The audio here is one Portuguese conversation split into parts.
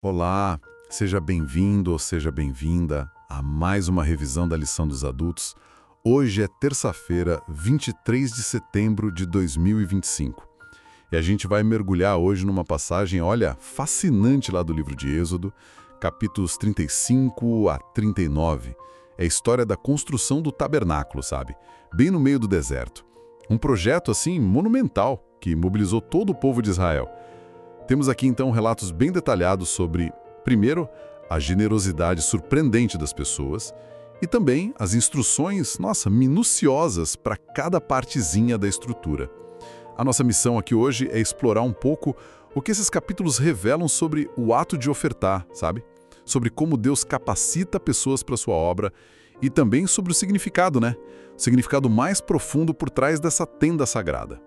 Olá, seja bem-vindo ou seja bem-vinda a mais uma revisão da lição dos adultos. Hoje é terça-feira, 23 de setembro de 2025. E a gente vai mergulhar hoje numa passagem, olha, fascinante lá do livro de Êxodo, capítulos 35 a 39. É a história da construção do tabernáculo, sabe? Bem no meio do deserto. Um projeto, assim, monumental, que mobilizou todo o povo de Israel. Temos aqui, então, relatos bem detalhados sobre, primeiro, a generosidade surpreendente das pessoas e também as instruções, minuciosas para cada partezinha da estrutura. A nossa missão aqui hoje é explorar um pouco o que esses capítulos revelam sobre o ato de ofertar, sabe? Sobre como Deus capacita pessoas para sua obra e também sobre o significado, né? O significado mais profundo por trás dessa tenda sagrada.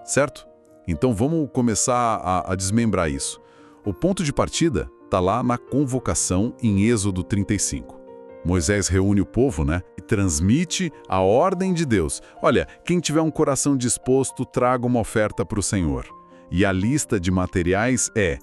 Certo? Então vamos começar a desmembrar isso. O ponto de partida está lá na convocação em Êxodo 35. Moisés reúne o povo, né, e transmite a ordem de Deus. Olha, quem tiver um coração disposto, traga uma oferta para o Senhor. E a lista de materiais é,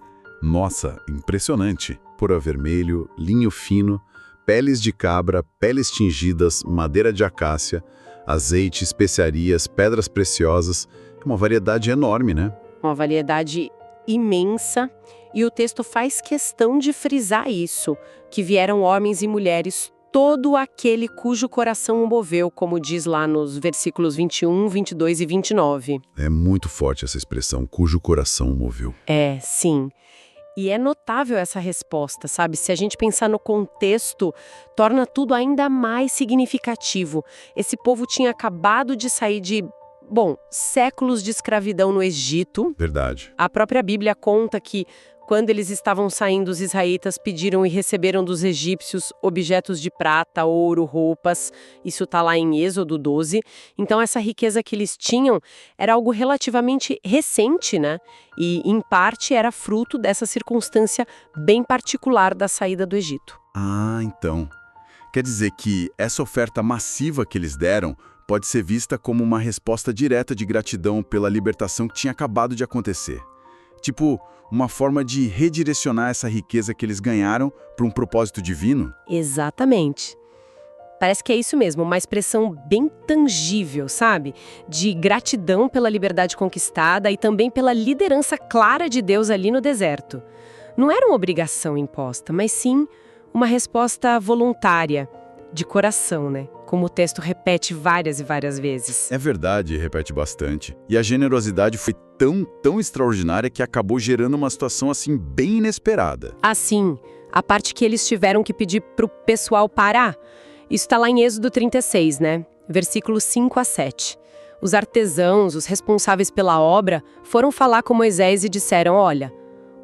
impressionante. Pura vermelho, linho fino, peles de cabra, peles tingidas, madeira de acácia, azeite, especiarias, pedras preciosas. Uma variedade enorme, né? Uma variedade imensa, e o texto faz questão de frisar isso, que vieram homens e mulheres, todo aquele cujo coração o moveu, como diz lá nos versículos 21, 22 e 29. É muito forte essa expressão, cujo coração o moveu. É, sim. E é notável essa resposta, sabe? Se a gente pensar no contexto, torna tudo ainda mais significativo. Esse povo tinha acabado de sair de séculos de escravidão no Egito. Verdade. A própria Bíblia conta que, quando eles estavam saindo, os israelitas pediram e receberam dos egípcios objetos de prata, ouro, roupas. Isso está lá em Êxodo 12. Então, essa riqueza que eles tinham era algo relativamente recente, né? E, em parte, era fruto dessa circunstância bem particular da saída do Egito. Ah, então. Quer dizer que essa oferta massiva que eles deram pode ser vista como uma resposta direta de gratidão pela libertação que tinha acabado de acontecer. Tipo, uma forma de redirecionar essa riqueza que eles ganharam para um propósito divino? Exatamente. Parece que é isso mesmo, uma expressão bem tangível, sabe? De gratidão pela liberdade conquistada e também pela liderança clara de Deus ali no deserto. Não era uma obrigação imposta, mas sim uma resposta voluntária, de coração, né? Como o texto repete várias e várias vezes. É verdade, repete bastante. E a generosidade foi tão extraordinária que acabou gerando uma situação assim bem inesperada. Assim, a parte que eles tiveram que pedir pro pessoal parar, isso está lá em Êxodo 36, né? Versículos 5 a 7. Os artesãos, os responsáveis pela obra, foram falar com Moisés e disseram, olha,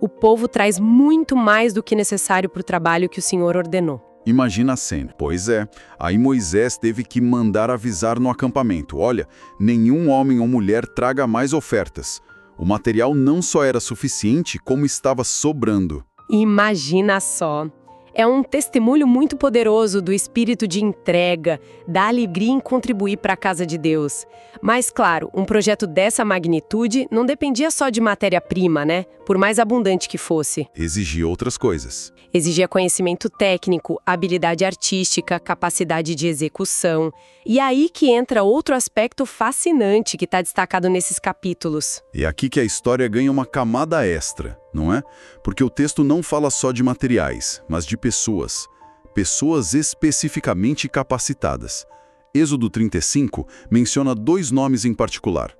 o povo traz muito mais do que necessário para o trabalho que o Senhor ordenou. Imagina a cena. Pois é, aí Moisés teve que mandar avisar no acampamento. Olha, nenhum homem ou mulher traga mais ofertas. O material não só era suficiente, como estava sobrando. Imagina só. É um testemunho muito poderoso do espírito de entrega, da alegria em contribuir para a casa de Deus. Mas, claro, um projeto dessa magnitude não dependia só de matéria-prima, né? Por mais abundante que fosse. Exigia outras coisas. Exigia conhecimento técnico, habilidade artística, capacidade de execução. E aí que entra outro aspecto fascinante que está destacado nesses capítulos. É aqui que a história ganha uma camada extra, não é? Porque o texto não fala só de materiais, mas de pessoas. Pessoas especificamente capacitadas. Êxodo 35 menciona dois nomes em particular.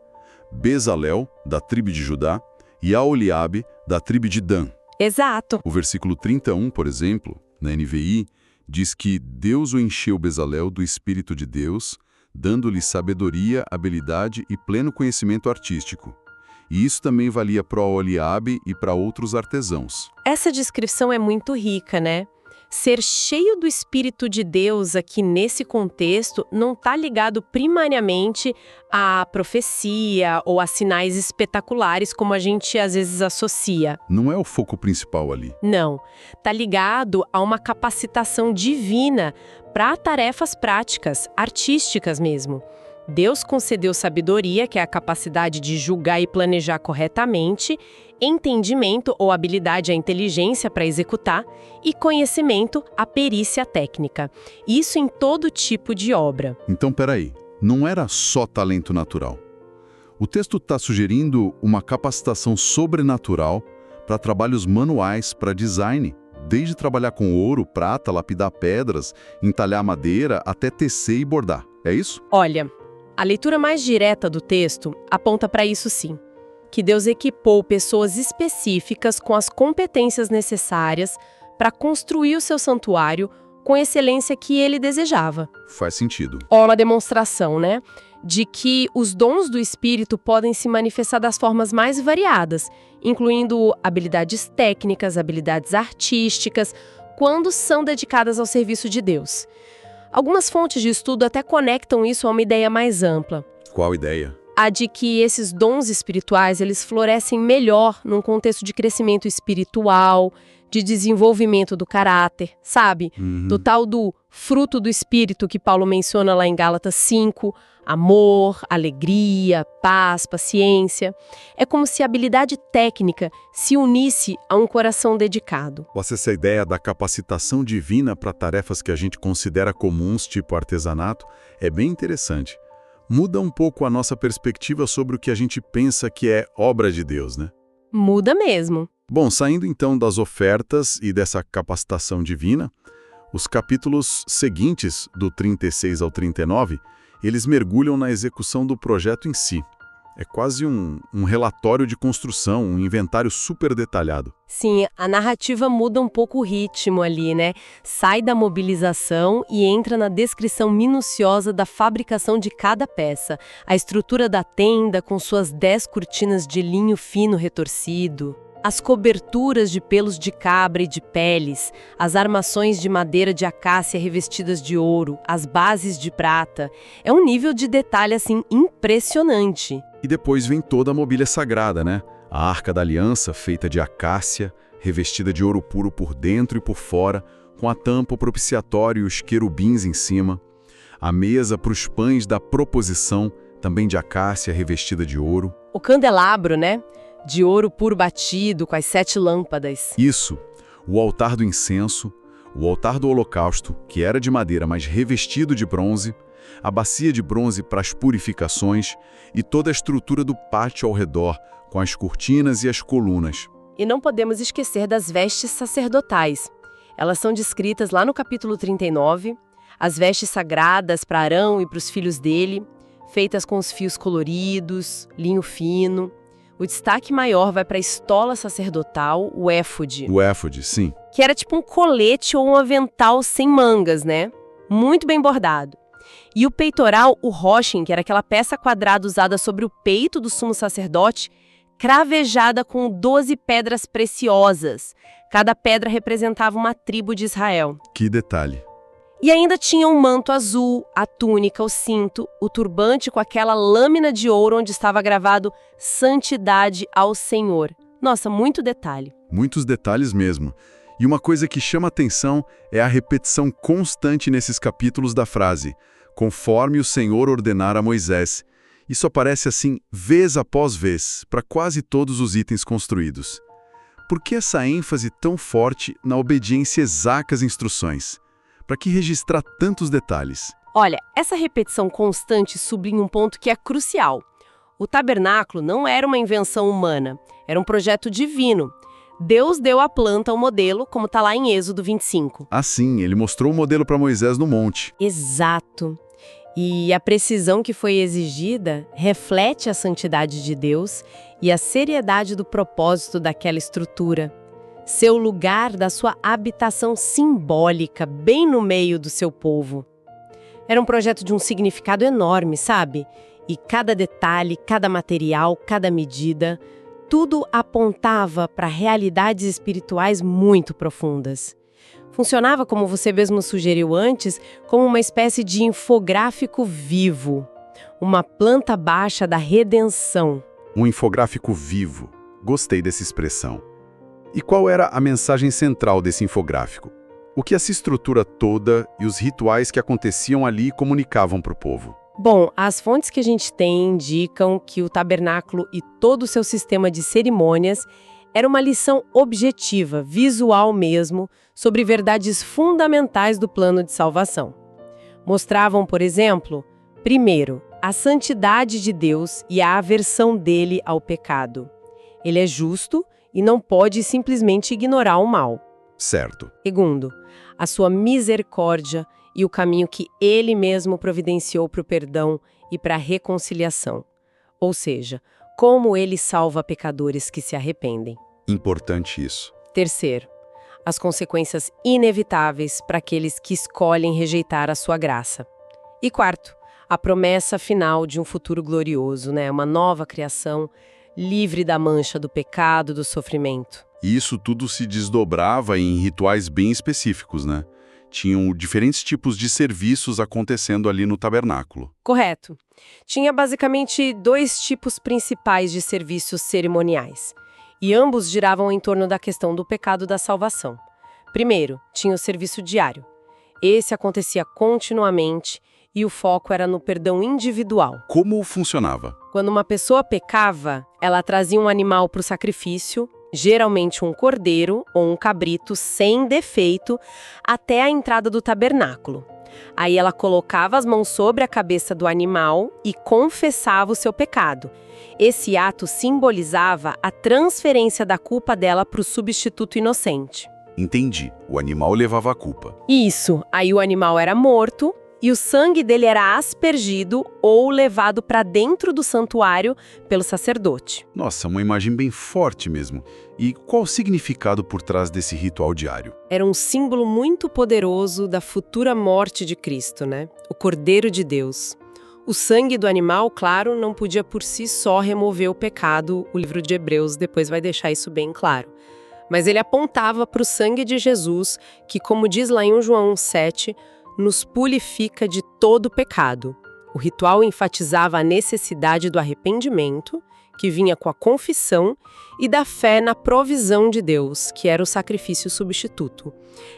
Bezalel, da tribo de Judá, e Aholiabe, da tribo de Dan. Exato. O versículo 31, por exemplo, na NVI, diz que Deus o encheu Bezalel do Espírito de Deus, dando-lhe sabedoria, habilidade e pleno conhecimento artístico. E isso também valia para Aholiabe e para outros artesãos. Essa descrição é muito rica, né? Ser cheio do Espírito de Deus aqui nesse contexto não está ligado primariamente à profecia ou a sinais espetaculares como a gente às vezes associa. Não é o foco principal ali. Não, está ligado a uma capacitação divina para tarefas práticas, artísticas mesmo. Deus concedeu sabedoria, que é a capacidade de julgar e planejar corretamente, entendimento ou habilidade à inteligência para executar, e conhecimento, a perícia técnica. Isso em todo tipo de obra. Então, peraí, não era só talento natural. O texto está sugerindo uma capacitação sobrenatural para trabalhos manuais, para design, desde trabalhar com ouro, prata, lapidar pedras, entalhar madeira, até tecer e bordar. É isso? Olha, a leitura mais direta do texto aponta para isso sim, que Deus equipou pessoas específicas com as competências necessárias para construir o seu santuário com a excelência que ele desejava. Faz sentido. Ó, uma demonstração, né, de que os dons do Espírito podem se manifestar das formas mais variadas, incluindo habilidades técnicas, habilidades artísticas, quando são dedicadas ao serviço de Deus. Algumas fontes de estudo até conectam isso a uma ideia mais ampla. Qual ideia? A de que esses dons espirituais, eles florescem melhor num contexto de crescimento espiritual, de desenvolvimento do caráter, sabe? Do tal do fruto do Espírito que Paulo menciona lá em Gálatas 5, amor, alegria, paz, paciência. É como se a habilidade técnica se unisse a um coração dedicado. Essa ideia da capacitação divina para tarefas que a gente considera comuns, tipo artesanato, é bem interessante. Muda um pouco a nossa perspectiva sobre o que a gente pensa que é obra de Deus, né? Muda mesmo. Bom, saindo então das ofertas e dessa capacitação divina, os capítulos seguintes, do 36 ao 39, eles mergulham na execução do projeto em si. É quase um relatório de construção, um inventário super detalhado. Sim, a narrativa muda um pouco o ritmo ali, né? Sai da mobilização e entra na descrição minuciosa da fabricação de cada peça. A estrutura da tenda com suas 10 cortinas de linho fino retorcido, as coberturas de pelos de cabra e de peles, as armações de madeira de acácia revestidas de ouro, as bases de prata. É um nível de detalhe, assim, impressionante. E depois vem toda a mobília sagrada, né? A Arca da Aliança, feita de acácia, revestida de ouro puro por dentro e por fora, com a tampa propiciatória e os querubins em cima. A mesa para os pães da proposição, também de acácia revestida de ouro. O candelabro, né? De ouro puro batido, com as 7 lâmpadas. Isso, o altar do incenso, o altar do holocausto, que era de madeira, mas revestido de bronze, a bacia de bronze para as purificações e toda a estrutura do pátio ao redor, com as cortinas e as colunas. E não podemos esquecer das vestes sacerdotais. Elas são descritas lá no capítulo 39, as vestes sagradas para Arão e para os filhos dele, feitas com os fios coloridos, linho fino. O destaque maior vai para a estola sacerdotal, o éfode. O éfode, sim. Que era tipo um colete ou um avental sem mangas, né? Muito bem bordado. E o peitoral, o rochem, que era aquela peça quadrada usada sobre o peito do sumo sacerdote, cravejada com 12 pedras preciosas. Cada pedra representava uma tribo de Israel. Que detalhe. E ainda tinha um manto azul, a túnica, o cinto, o turbante com aquela lâmina de ouro onde estava gravado Santidade ao Senhor. Nossa, muito detalhe. Muitos detalhes mesmo. E uma coisa que chama atenção é a repetição constante nesses capítulos da frase, conforme o Senhor ordenara a Moisés. Isso aparece assim, vez após vez, para quase todos os itens construídos. Por que essa ênfase tão forte na obediência exata às instruções? Para que registrar tantos detalhes? Olha, essa repetição constante sublinha um ponto que é crucial. O tabernáculo não era uma invenção humana, era um projeto divino. Deus deu à planta o modelo, como está lá em Êxodo 25. Ah, sim, ele mostrou o modelo para Moisés no monte. Exato. E a precisão que foi exigida reflete a santidade de Deus e a seriedade do propósito daquela estrutura. Seu lugar da sua habitação simbólica, bem no meio do seu povo. Era um projeto de um significado enorme, sabe? E cada detalhe, cada material, cada medida, tudo apontava para realidades espirituais muito profundas. Funcionava, como você mesmo sugeriu antes, como uma espécie de infográfico vivo. Uma planta baixa da redenção. Um infográfico vivo. Gostei dessa expressão. E qual era a mensagem central desse infográfico? O que essa estrutura toda e os rituais que aconteciam ali comunicavam para o povo? Bom, as fontes que a gente tem indicam que o tabernáculo e todo o seu sistema de cerimônias era uma lição objetiva, visual mesmo, sobre verdades fundamentais do plano de salvação. Mostravam, por exemplo, primeiro, a santidade de Deus e a aversão dele ao pecado. Ele é justo e não pode simplesmente ignorar o mal. Certo. Segundo, a sua misericórdia e o caminho que ele mesmo providenciou para o perdão e para a reconciliação. Ou seja, como ele salva pecadores que se arrependem. Importante isso. Terceiro, as consequências inevitáveis para aqueles que escolhem rejeitar a sua graça. E quarto, a promessa final de um futuro glorioso, uma nova criação, livre da mancha do pecado, do sofrimento. E isso tudo se desdobrava em rituais bem específicos, né? Tinham diferentes tipos de serviços acontecendo ali no tabernáculo. Correto. Tinha basicamente 2 tipos principais de serviços cerimoniais. E ambos giravam em torno da questão do pecado da salvação. Primeiro, tinha o serviço diário. Esse acontecia continuamente e o foco era no perdão individual. Como funcionava? Quando uma pessoa pecava, ela trazia um animal para o sacrifício, geralmente um cordeiro ou um cabrito sem defeito, até a entrada do tabernáculo. Aí ela colocava as mãos sobre a cabeça do animal e confessava o seu pecado. Esse ato simbolizava a transferência da culpa dela para o substituto inocente. Entendi. O animal levava a culpa. Isso. Aí o animal era morto e o sangue dele era aspergido ou levado para dentro do santuário pelo sacerdote. Nossa, uma imagem bem forte mesmo. E qual o significado por trás desse ritual diário? Era um símbolo muito poderoso da futura morte de Cristo, O Cordeiro de Deus. O sangue do animal, claro, não podia por si só remover o pecado. O livro de Hebreus depois vai deixar isso bem claro. Mas ele apontava para o sangue de Jesus, que, como diz lá em 1 João 7, nos purifica de todo pecado. O ritual enfatizava a necessidade do arrependimento, que vinha com a confissão, e da fé na provisão de Deus, que era o sacrifício substituto.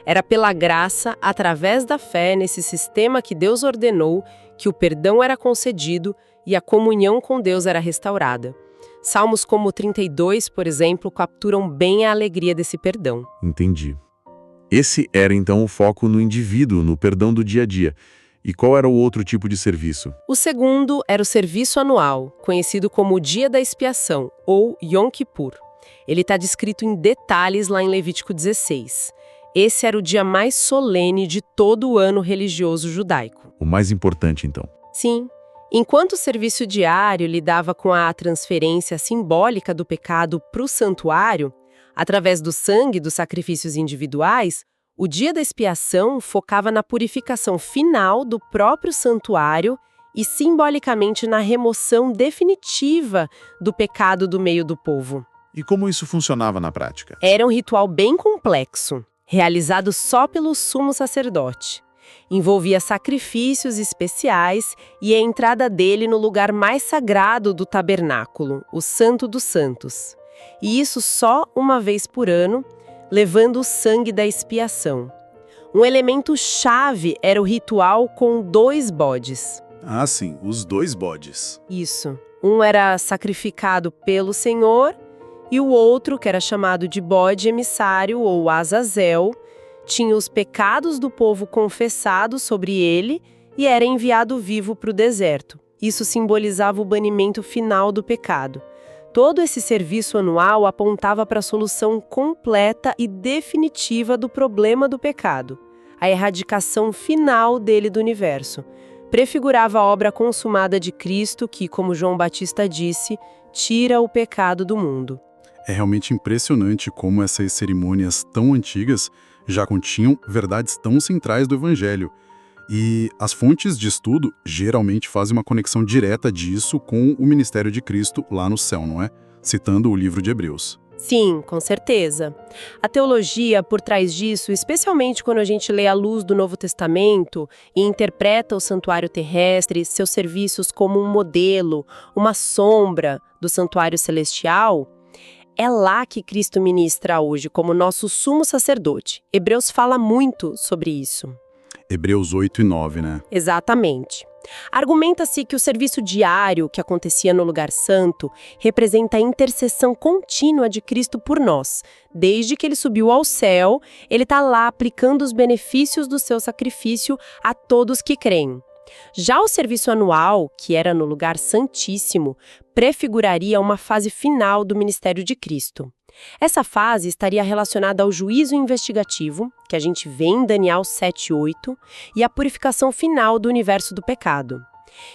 Era pela graça, através da fé nesse sistema que Deus ordenou, que o perdão era concedido e a comunhão com Deus era restaurada. Salmos como o 32, por exemplo, capturam bem a alegria desse perdão. Entendi. Esse era então o foco no indivíduo, no perdão do dia a dia. E qual era o outro tipo de serviço? O segundo era o serviço anual, conhecido como o Dia da Expiação, ou Yom Kippur. Ele está descrito em detalhes lá em Levítico 16. Esse era o dia mais solene de todo o ano religioso judaico. O mais importante, então. Sim. Enquanto o serviço diário lidava com a transferência simbólica do pecado para o santuário, através do sangue dos sacrifícios individuais, o dia da expiação focava na purificação final do próprio santuário e simbolicamente na remoção definitiva do pecado do meio do povo. E como isso funcionava na prática? Era um ritual bem complexo, realizado só pelo sumo sacerdote. Envolvia sacrifícios especiais e a entrada dele no lugar mais sagrado do tabernáculo, o Santo dos Santos. E isso só uma vez por ano, levando o sangue da expiação. Um elemento chave era o ritual com 2 bodes. Ah, sim, os 2 bodes. Isso. Um era sacrificado pelo Senhor e o outro, que era chamado de bode emissário ou Azazel, tinha os pecados do povo confessados sobre ele e era enviado vivo para o deserto. Isso simbolizava o banimento final do pecado. Todo esse serviço anual apontava para a solução completa e definitiva do problema do pecado, a erradicação final dele do universo. Prefigurava a obra consumada de Cristo que, como João Batista disse, tira o pecado do mundo. É realmente impressionante como essas cerimônias tão antigas já continham verdades tão centrais do Evangelho. E as fontes de estudo geralmente fazem uma conexão direta disso com o ministério de Cristo lá no céu, não é? Citando o livro de Hebreus. Sim, com certeza. A teologia por trás disso, especialmente quando a gente lê à luz do Novo Testamento e interpreta o santuário terrestre, seus serviços como um modelo, uma sombra do santuário celestial, é lá que Cristo ministra hoje como nosso sumo sacerdote. Hebreus fala muito sobre isso. Hebreus 8 e 9, né? Exatamente. Argumenta-se que o serviço diário que acontecia no lugar santo representa a intercessão contínua de Cristo por nós. Desde que ele subiu ao céu, ele está lá aplicando os benefícios do seu sacrifício a todos que creem. Já o serviço anual, que era no lugar santíssimo, prefiguraria uma fase final do ministério de Cristo. Essa fase estaria relacionada ao juízo investigativo, que a gente vê em Daniel 7:8, e à purificação final do universo do pecado.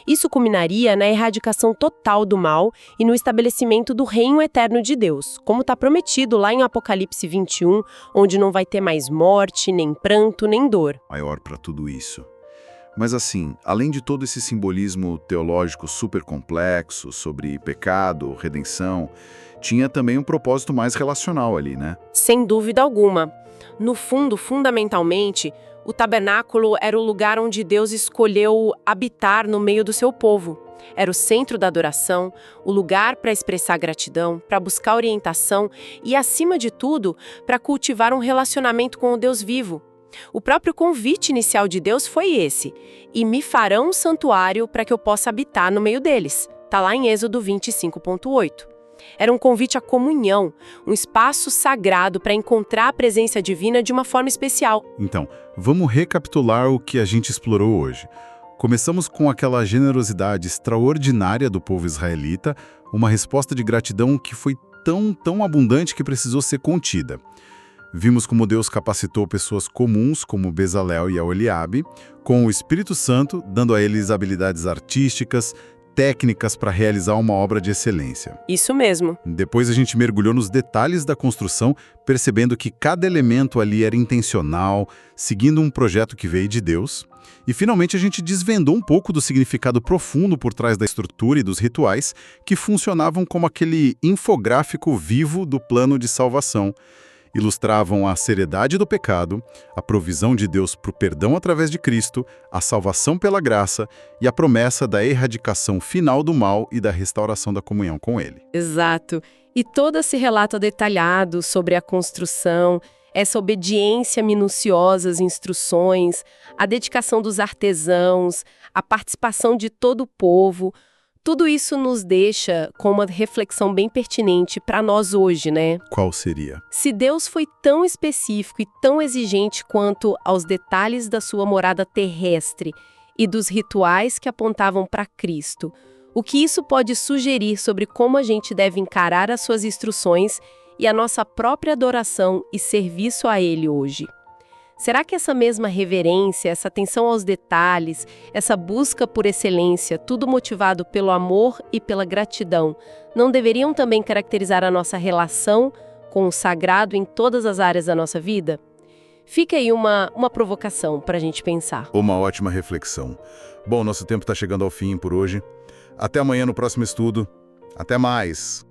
Isso culminaria na erradicação total do mal e no estabelecimento do reino eterno de Deus, como está prometido lá em Apocalipse 21, onde não vai ter mais morte, nem pranto, nem dor. Maior para tudo isso. Mas assim, além de todo esse simbolismo teológico super complexo sobre pecado, redenção, tinha também um propósito mais relacional ali, né? Sem dúvida alguma. No fundo, fundamentalmente, o tabernáculo era o lugar onde Deus escolheu habitar no meio do seu povo. Era o centro da adoração, o lugar para expressar gratidão, para buscar orientação e, acima de tudo, para cultivar um relacionamento com o Deus vivo. O próprio convite inicial de Deus foi esse: e me farão um santuário para que eu possa habitar no meio deles. Está lá em Êxodo 25:8. Era um convite à comunhão, um espaço sagrado para encontrar a presença divina de uma forma especial. Então, vamos recapitular o que a gente explorou hoje. Começamos com aquela generosidade extraordinária do povo israelita, uma resposta de gratidão que foi tão abundante que precisou ser contida. Vimos como Deus capacitou pessoas comuns, como Bezalel e Aholiabe, com o Espírito Santo, dando a eles habilidades artísticas, técnicas para realizar uma obra de excelência. Isso mesmo. Depois a gente mergulhou nos detalhes da construção, percebendo que cada elemento ali era intencional, seguindo um projeto que veio de Deus. E finalmente a gente desvendou um pouco do significado profundo por trás da estrutura e dos rituais, que funcionavam como aquele infográfico vivo do plano de salvação. Ilustravam a seriedade do pecado, a provisão de Deus para o perdão através de Cristo, a salvação pela graça e a promessa da erradicação final do mal e da restauração da comunhão com Ele. Exato. E todo esse relato detalhado sobre a construção, essa obediência minuciosa às instruções, a dedicação dos artesãos, a participação de todo o povo, tudo isso nos deixa com uma reflexão bem pertinente para nós hoje, né? Qual seria? Se Deus foi tão específico e tão exigente quanto aos detalhes da sua morada terrestre e dos rituais que apontavam para Cristo, o que isso pode sugerir sobre como a gente deve encarar as suas instruções e a nossa própria adoração e serviço a Ele hoje? Será que essa mesma reverência, essa atenção aos detalhes, essa busca por excelência, tudo motivado pelo amor e pela gratidão, não deveriam também caracterizar a nossa relação com o sagrado em todas as áreas da nossa vida? Fica aí uma provocação para a gente pensar. Uma ótima reflexão. Bom, nosso tempo está chegando ao fim por hoje. Até amanhã no próximo estudo. Até mais!